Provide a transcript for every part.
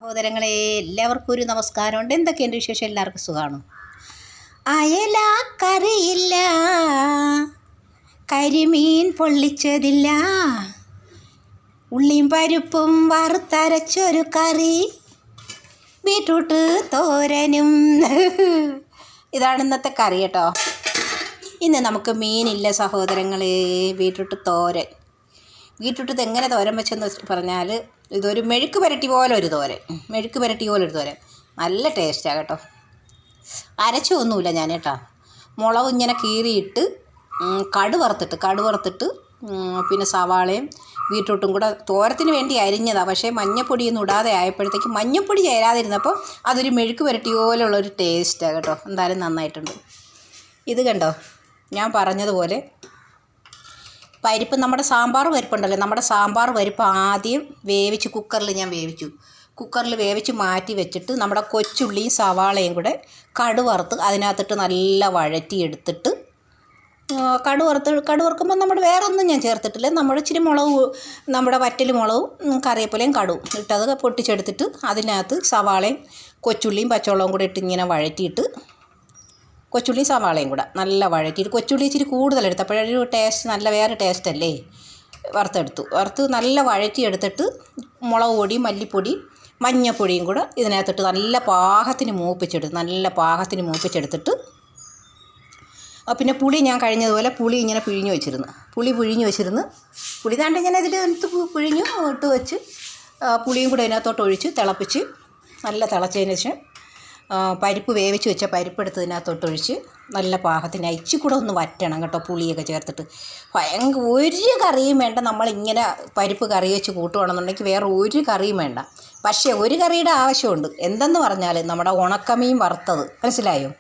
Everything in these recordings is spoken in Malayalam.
സഹോദരങ്ങളെ എല്ലാവർക്കും ഒരു നമസ്കാരമുണ്ട്. എന്തൊക്കെയുണ്ട് വിശേഷം? എല്ലാവർക്കും സുഖമാണ്. അയല കറിയില്ല, കരിമീൻ പൊള്ളിച്ചതില്ല, ഉള്ളിയും പരിപ്പും വറുത്തരച്ചൊരു കറി, ബീട്രൂട്ട് തോരനും. ഇതാണ് ഇന്നത്തെ കറി കേട്ടോ. ഇന്ന് നമുക്ക് മീനില്ല സഹോദരങ്ങളെ. ബീട്രൂട്ട് തോരൻ. ബീട്രൂട്ട് എങ്ങനെ തോരൻ വെച്ചെന്ന് പറഞ്ഞാൽ ഇതൊരു മെഴുക്ക് പുരട്ടി പോലെ ഒരു തോരൻ. നല്ല ടേസ്റ്റാണ് കേട്ടോ. അരച്ചൊന്നുമില്ല ഞാൻ കേട്ടോ. മുളക് ഇങ്ങനെ കീറിയിട്ട് കടു വറുത്തിട്ട് പിന്നെ സവാളയും ബീട്രൂട്ടും കൂടെ തോരത്തിന് വേണ്ടി അരിഞ്ഞതാണ്. പക്ഷേ മഞ്ഞപ്പൊടിയൊന്നും ഇടാതെ ആയപ്പോഴത്തേക്ക് മഞ്ഞപ്പൊടി ചേരാതിരുന്നപ്പോൾ അതൊരു മെഴുക്ക് പുരട്ടി പോലുള്ളൊരു ടേസ്റ്റാണ് കേട്ടോ. എന്തായാലും നന്നായിട്ടുണ്ട്. ഇത് കണ്ടോ, ഞാൻ പറഞ്ഞതുപോലെ പരിപ്പ്, നമ്മുടെ സാമ്പാർ പരിപ്പുണ്ടല്ലോ, നമ്മുടെ സാമ്പാർ പരിപ്പ് ആദ്യം വേവിച്ച് കുക്കറിൽ വേവിച്ച് മാറ്റി വെച്ചിട്ട് നമ്മുടെ കൊച്ചുള്ളിയും സവാളയും കൂടെ കടു വറുത്ത് അതിനകത്തിട്ട് നല്ല വഴറ്റിയെടുത്തിട്ട് കടു വറുക്കുമ്പോൾ നമ്മുടെ വേറെ ഒന്നും ഞാൻ ചേർത്തിട്ടില്ല. നമ്മുടെ ഇച്ചിരി മുളക്, നമ്മുടെ വറ്റൽ മുളകും കറിവേപ്പിലയും കടുവും ഇട്ടത് പൊട്ടിച്ചെടുത്തിട്ട് അതിനകത്ത് സവാളയും കൊച്ചുള്ളിയും പച്ചമുളകും കൂടെ ഇട്ട് ഇങ്ങനെ വഴറ്റിയിട്ട് കൊച്ചുള്ളിയും സവാളയും കൂടെ നല്ല വഴറ്റിയിട്ട്, കൊച്ചുള്ളി ഇച്ചിരി കൂടുതലെടുത്ത് അപ്പോഴൊരു ടേസ്റ്റ് നല്ല വേറെ ടേസ്റ്റ് അല്ലേ. വറുത്ത് നല്ല വഴറ്റിയെടുത്തിട്ട് മുളക് പൊടി, മല്ലിപ്പൊടി, മഞ്ഞപ്പൊടിയും കൂടെ ഇതിനകത്തിട്ട് നല്ല പാകത്തിന് മൂപ്പിച്ചെടുത്തിട്ട് പിന്നെ പുളി ഞാൻ കഴിഞ്ഞതുപോലെ പുളി ഇങ്ങനെ പിഴിഞ്ഞ് വെച്ചിരുന്നു. പുളി താണ്ട് ഇങ്ങനെ ഇതിനകത്ത് പിഴിഞ്ഞു ഇട്ട് വെച്ച് പുളിയും കൂടെ ഇതിനകത്തോട്ട് ഒഴിച്ച് തിളപ്പിച്ച് നല്ല തിളച്ചതിന് ശേഷം പരിപ്പ് വേവിച്ച് വെച്ച പരിപ്പ് എടുത്ത് ഇതിനകത്തോട്ട് ഒഴിച്ച് നല്ല പാകത്തിന് അയച്ചു കൂടെ ഒന്ന് വറ്റണം കേട്ടോ. പുളിയൊക്കെ ചേർത്തിട്ട് ഒരു കറിയും വേണ്ട. നമ്മളിങ്ങനെ പരിപ്പ് കറി വെച്ച് കൂട്ടുകയാണെന്നുണ്ടെങ്കിൽ വേറെ ഒരു കറിയും വേണ്ട. പക്ഷേ ഒരു കറിയുടെ ആവശ്യമുണ്ട്. എന്തെന്ന് പറഞ്ഞാൽ നമ്മുടെ ഉണക്കമീൻ വറുത്തത്, മനസ്സിലായോ?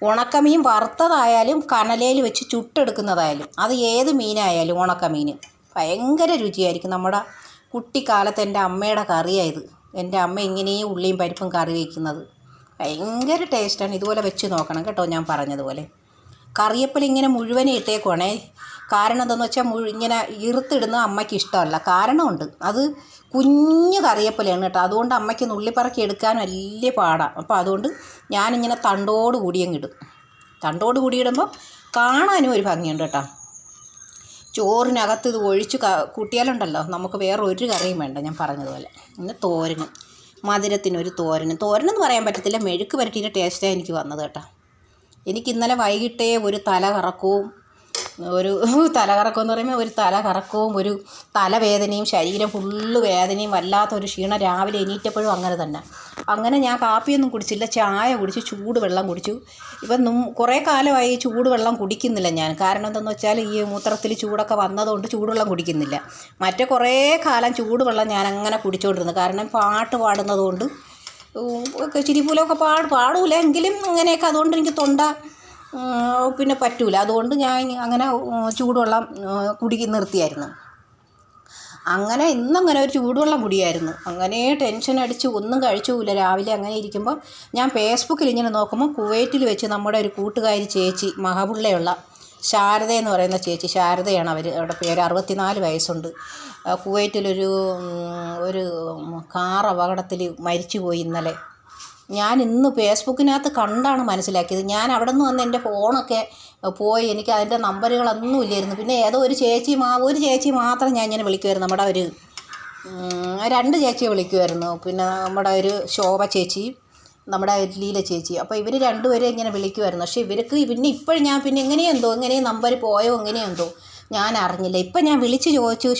ഉണക്കമീൻ വറുത്തതായാലും കനലയിൽ വെച്ച് ചുട്ടെടുക്കുന്നതായാലും അത് ഏത് മീനായാലും ഉണക്കമീൻ ഭയങ്കര രുചിയായിരിക്കും. നമ്മുടെ കുട്ടിക്കാലത്ത് എൻ്റെ അമ്മയുടെ കറിയായത്. എൻ്റെ അമ്മ ഇങ്ങനെയും ഉള്ളിയും പരിപ്പും കറി വയ്ക്കുന്നത് ഭയങ്കര ടേസ്റ്റാണ്. ഇതുപോലെ വെച്ച് നോക്കണം കേട്ടോ. ഞാൻ പറഞ്ഞതുപോലെ കറിവേപ്പില ഇങ്ങനെ മുഴുവനെ ഇട്ടേക്കുവാണേ. കാരണം എന്താണെന്ന് വെച്ചാൽ ഇങ്ങനെ ഇറുത്തിടുന്ന അമ്മയ്ക്ക് ഇഷ്ടമല്ല. കാരണമുണ്ട്. അത് കുഞ്ഞു കറിവേപ്പിലയാണ് കേട്ടോ. അതുകൊണ്ട് അമ്മയ്ക്ക് നുള്ളിപ്പറക്കി എടുക്കാൻ വലിയ പാടാണ്. അപ്പോൾ അതുകൊണ്ട് ഞാനിങ്ങനെ തണ്ടോട് കൂടി ഇടുമ്പോൾ കാണാനും ഒരു ഭംഗിയുണ്ട് കേട്ടോ. ചോറിനകത്ത് ഇത് ഒഴിച്ച് കൂട്ടിയാലുണ്ടല്ലോ നമുക്ക് വേറെ ഒരു കറിയും വേണ്ട. ഞാൻ പറഞ്ഞതുപോലെ പിന്നെ തോരനും, മധുരത്തിനൊരു തോരനെന്ന് പറയാൻ പറ്റത്തില്ല, മെഴുക്ക് പുരട്ടിയുടെ ടേസ്റ്റാണ് എനിക്ക് വന്നത് കേട്ടോ. എനിക്ക് ഇന്നലെ വൈകിട്ടേ ഒരു തലകറക്കവും എന്ന് പറയുമ്പോൾ ഒരു തലകറക്കവും ഒരു തലവേദനയും ശരീരം ഫുള്ള് വേദനയും വല്ലാത്തൊരു ക്ഷീണം. രാവിലെ എണീറ്റപ്പോഴും അങ്ങനെ ഞാൻ കാപ്പിയൊന്നും കുടിച്ചില്ല, ചായ കുടിച്ചു, ചൂടുവെള്ളം കുടിച്ചു. ഇപ്പം കുറേ കാലമായി ചൂടുവെള്ളം കുടിക്കുന്നില്ല ഞാൻ. കാരണം എന്താണെന്ന് വെച്ചാൽ ഈ മൂത്രത്തിൽ ചൂടൊക്കെ വന്നതുകൊണ്ട് ചൂടുവെള്ളം കുടിക്കുന്നില്ല. മറ്റേ കുറേ കാലം ചൂടുവെള്ളം ഞാൻ അങ്ങനെ കുടിച്ചുകൊണ്ടിരുന്നു. കാരണം പാട്ട് പാടുന്നതുകൊണ്ട് ചിരിപ്പൂലൊക്കെ പാടൂല എങ്കിലും അങ്ങനെയൊക്കെ. അതുകൊണ്ട് എനിക്ക് തൊണ്ട പിന്നെ പറ്റൂല. അതുകൊണ്ട് ഞാൻ അങ്ങനെ ചൂടുവെള്ളം നിർത്തിയായിരുന്നു. അങ്ങനെ ഇന്നങ്ങനെ ഒരു ചൂടുവെള്ളം കുടിയായിരുന്നു. അങ്ങനെ ടെൻഷൻ അടിച്ച് ഒന്നും കഴിച്ചുമില്ല. രാവിലെ അങ്ങനെ ഇരിക്കുമ്പോൾ ഞാൻ ഫേസ്ബുക്കിൽ ഇങ്ങനെ നോക്കുമ്പോൾ കുവൈറ്റിൽ വെച്ച് നമ്മുടെ ഒരു കൂട്ടുകാരി ചേച്ചി, മഹബുള്ളയുള്ള ശാരദ എന്ന് പറയുന്ന ചേച്ചി, ശാരദയാണ് അവരുടെ പേര്. 64 വയസ്സുണ്ട്. കുവൈറ്റിലൊരു കാർ അപകടത്തിൽ മരിച്ചുപോയി ഇന്നലെ. ഞാൻ ഇന്ന് ഫേസ്ബുക്കിനകത്ത് കണ്ടാണ് മനസ്സിലാക്കിയത്. ഞാൻ അവിടെ നിന്ന് വന്ന് എൻ്റെ ഫോണൊക്കെ പോയി, എനിക്ക് അതിൻ്റെ നമ്പറുകളൊന്നും ഇല്ലായിരുന്നു. പിന്നെ ഏതോ ഒരു ചേച്ചി മാത്രം ഞാൻ ഇങ്ങനെ വിളിക്കുമായിരുന്നു. നമ്മുടെ ഒരു 2 ചേച്ചിയെ വിളിക്കുമായിരുന്നു. പിന്നെ നമ്മുടെ ഒരു ശോഭ ചേച്ചി, നമ്മുടെ ലീല ചേച്ചി. അപ്പോൾ ഇവർ രണ്ടുപേരെ ഇങ്ങനെ വിളിക്കുമായിരുന്നു. പക്ഷേ ഇവർക്ക് പിന്നെ ഇപ്പോഴും ഞാൻ പിന്നെ എങ്ങനെയും നമ്പർ പോയോ എങ്ങനെയെന്തോ ഞാൻ അറിഞ്ഞില്ല. ഇപ്പം ഞാൻ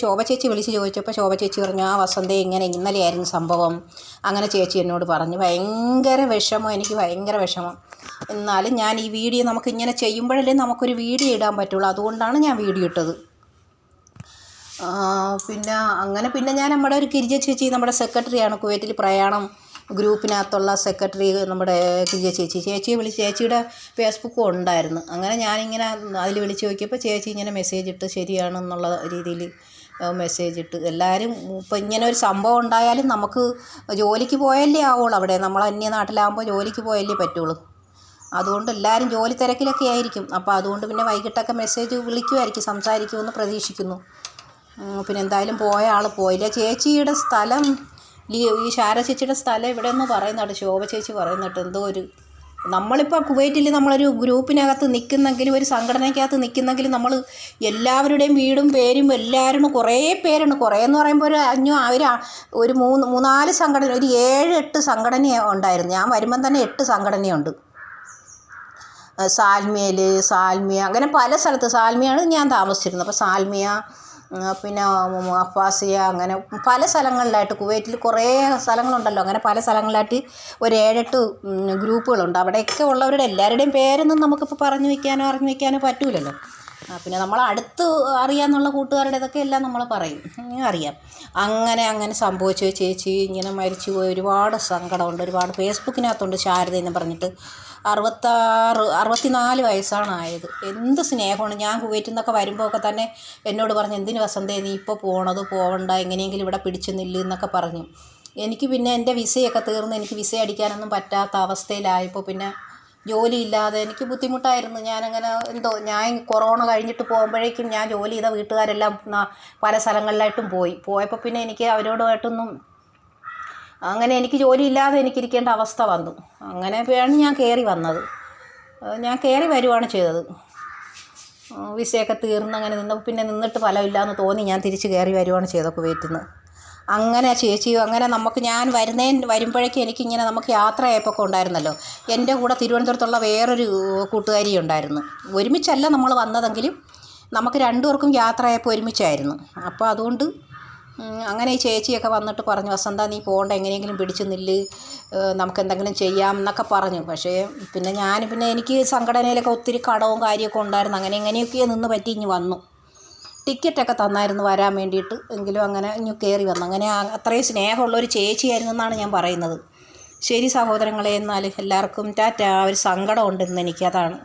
ശോഭ ചേച്ചി വിളിച്ച് ചോദിച്ചപ്പോൾ ശോഭ ചേച്ചി പറഞ്ഞു, ആ വസന്ത ഇന്നലെയായിരുന്നു സംഭവം. അങ്ങനെ ചേച്ചി എന്നോട് പറഞ്ഞു. എനിക്ക് ഭയങ്കര വിഷമം. എന്നാലും ഞാൻ ഈ വീഡിയോ നമുക്ക് ഇങ്ങനെ ചെയ്യുമ്പോഴല്ലേ നമുക്കൊരു വീഡിയോ ഇടാൻ പറ്റുള്ളൂ. അതുകൊണ്ടാണ് ഞാൻ വീഡിയോ ഇട്ടത്. പിന്നെ ഞാൻ നമ്മുടെ ഒരു ഗിരിജ ചേച്ചി, നമ്മുടെ സെക്രട്ടറിയാണ് കുവൈറ്റിൽ പ്രയാണം ഗ്രൂപ്പിനകത്തുള്ള സെക്രട്ടറി, നമ്മുടെ ഗിരിജ ചേച്ചിയെ വിളിച്ച്, ചേച്ചിയുടെ ഫേസ്ബുക്കും ഉണ്ടായിരുന്നു. അങ്ങനെ ഞാനിങ്ങനെ അതിൽ വിളിച്ച് നോക്കിയപ്പോൾ ചേച്ചി ഇങ്ങനെ മെസ്സേജ് ഇട്ട് ശരിയാണെന്നുള്ള രീതിയിൽ മെസ്സേജ് ഇട്ട്. എല്ലാവരും ഇപ്പം ഇങ്ങനെ ഒരു സംഭവം ഉണ്ടായാലും നമുക്ക് ജോലിക്ക് പോയല്ലേ ആവുള്ളൂ. അവിടെ നമ്മൾ അന്യനാട്ടിലാകുമ്പോൾ ജോലിക്ക് പോയല്ലേ പറ്റുള്ളൂ. അതുകൊണ്ട് എല്ലാവരും ജോലി തിരക്കിലൊക്കെ ആയിരിക്കും. അപ്പോൾ അതുകൊണ്ട് പിന്നെ വൈകിട്ടൊക്കെ മെസ്സേജ് വിളിക്കുമായിരിക്കും, സംസാരിക്കുമെന്ന് പ്രതീക്ഷിക്കുന്നു. പിന്നെ എന്തായാലും പോയ ആൾ പോയില്ല. ചേച്ചിയുടെ സ്ഥലം ഈ ശാര ചേച്ചിയുടെ സ്ഥലം ഇവിടെ എന്ന് പറയുന്നുണ്ട്, ശോഭ ചേച്ചി പറയുന്നുണ്ട്. എന്തോ ഒരു നമ്മളിപ്പോൾ കുവൈറ്റിൽ നമ്മളൊരു ഗ്രൂപ്പിനകത്ത് നിൽക്കുന്നെങ്കിലും ഒരു സംഘടനയ്ക്കകത്ത് നിൽക്കുന്നെങ്കിലും നമ്മൾ എല്ലാവരുടെയും വീടും പേരും എല്ലാവരും കുറേ പേരുണ്ട്. കുറേ എന്ന് പറയുമ്പോൾ ഒരു 3-4 സംഘടന, ഒരു 7-8 സംഘടന ഉണ്ടായിരുന്നു. ഞാൻ വരുമ്പം തന്നെ 8 സംഘടനയുണ്ട്. സാൽമിയ അങ്ങനെ പല സ്ഥലത്ത്. സാൽമിയാണ് ഞാൻ താമസിച്ചിരുന്നത്. അപ്പോൾ സാൽമിയ, പിന്നെ അഫാസിയ, അങ്ങനെ പല സ്ഥലങ്ങളിലായിട്ട് കുവൈറ്റിൽ കുറേ സ്ഥലങ്ങളുണ്ടല്ലോ. അങ്ങനെ പല സ്ഥലങ്ങളിലായിട്ട് ഒരു 7-8 ഗ്രൂപ്പുകളുണ്ട്. അവിടെയൊക്കെ ഉള്ളവരുടെ എല്ലാവരുടെയും പേരൊന്നും നമുക്കിപ്പോൾ അറിഞ്ഞു വയ്ക്കാനോ പറ്റൂലല്ലോ. പിന്നെ നമ്മൾ അടുത്ത് അറിയാമെന്നുള്ള കൂട്ടുകാരുടേതൊക്കെ എല്ലാം നമ്മൾ പറയും, അറിയാം. അങ്ങനെ സംഭവിച്ചു. ചേച്ചി ഇങ്ങനെ മരിച്ചു പോയി. ഒരുപാട് സങ്കടമുണ്ട്. ഒരുപാട് ഫേസ്ബുക്കിനകത്തുണ്ട് ശാരദ എന്ന് പറഞ്ഞിട്ട്. 64 വയസ്സാണ് ആയത്. എന്ത് സ്നേഹമാണ്. ഞാൻ കുവൈറ്റിൽ നിന്നൊക്കെ വരുമ്പോൾ ഒക്കെ തന്നെ എന്നോട് പറഞ്ഞു, എന്തിന് വസന്തേ നീ ഇപ്പോൾ പോവണ്ട, എങ്ങനെയെങ്കിലും ഇവിടെ പിടിച്ചു നില്ല് എന്നൊക്കെ പറഞ്ഞു. എനിക്ക് പിന്നെ എൻ്റെ വിസയൊക്കെ തീർന്ന് എനിക്ക് വിസ അടിക്കാനൊന്നും പറ്റാത്ത അവസ്ഥയിലായപ്പോൾ പിന്നെ ജോലിയില്ലാതെ എനിക്ക് ബുദ്ധിമുട്ടായിരുന്നു. ഞാൻ കൊറോണ കഴിഞ്ഞിട്ട് പോകുമ്പോഴേക്കും ഞാൻ ജോലി ചെയ്ത വീട്ടുകാരെല്ലാം പല സ്ഥലങ്ങളിലായിട്ടും പോയപ്പോൾ പിന്നെ എനിക്ക് അവരോടുമായിട്ടൊന്നും അങ്ങനെ എനിക്ക് ജോലിയില്ലാതെ എനിക്കിരിക്കേണ്ട അവസ്ഥ വന്നു. അങ്ങനെയാണ് ഞാൻ കയറി വന്നത്. ഞാൻ കയറി വരുവാണ് ചെയ്തത്. വിസയൊക്കെ തീർന്ന് അങ്ങനെ നിന്നപ്പോൾ പിന്നെ നിന്നിട്ട് ഫലമില്ലാന്ന് തോന്നി ഞാൻ തിരിച്ച് കയറി വരുവാണ് ചെയ്തത് കുവൈറ്റിൽ നിന്ന്. അങ്ങനെ ചേച്ചിയും അങ്ങനെ ഞാൻ വരുമ്പോഴേക്കും എനിക്കിങ്ങനെ നമുക്ക് യാത്രയായപ്പോൾ ഉണ്ടായിരുന്നല്ലോ, എൻ്റെ കൂടെ തിരുവനന്തപുരത്തുള്ള വേറൊരു കൂട്ടുകാരി ഉണ്ടായിരുന്നു. ഒരുമിച്ചല്ല നമ്മൾ വന്നതെങ്കിലും നമുക്ക് 2 പേർക്കും യാത്രയായപ്പോൾ ഒരുമിച്ചായിരുന്നു. അപ്പോൾ അതുകൊണ്ട് അങ്ങനെ ഈ ചേച്ചിയൊക്കെ വന്നിട്ട് പറഞ്ഞു, വസന്ത നീ പോകണ്ട, എങ്ങനെയെങ്കിലും പിടിച്ചു നില്ല്, നമുക്ക് എന്തെങ്കിലും ചെയ്യാം എന്നൊക്കെ പറഞ്ഞു. പക്ഷേ പിന്നെ എനിക്ക് സംഘടനയിലൊക്കെ ഒത്തിരി കടവും കാര്യമൊക്കെ ഉണ്ടായിരുന്നു. അങ്ങനെ എങ്ങനെയൊക്കെ നിന്ന് പറ്റി ഇങ്ങ് വന്നു. ടിക്കറ്റൊക്കെ തന്നായിരുന്നു വരാൻ വേണ്ടിയിട്ട്. എങ്കിലും അങ്ങനെ ഇങ്ങ് കയറി വന്നു. അങ്ങനെ അത്രയും സ്നേഹമുള്ളൊരു ചേച്ചിയായിരുന്നു എന്നാണ് ഞാൻ പറയുന്നത്. ശരി സഹോദരങ്ങളെ, എന്നാൽ എല്ലാവർക്കും ടാറ്റാ. ഒരു സങ്കടമുണ്ടെന്ന് എനിക്ക്, അതാണ്.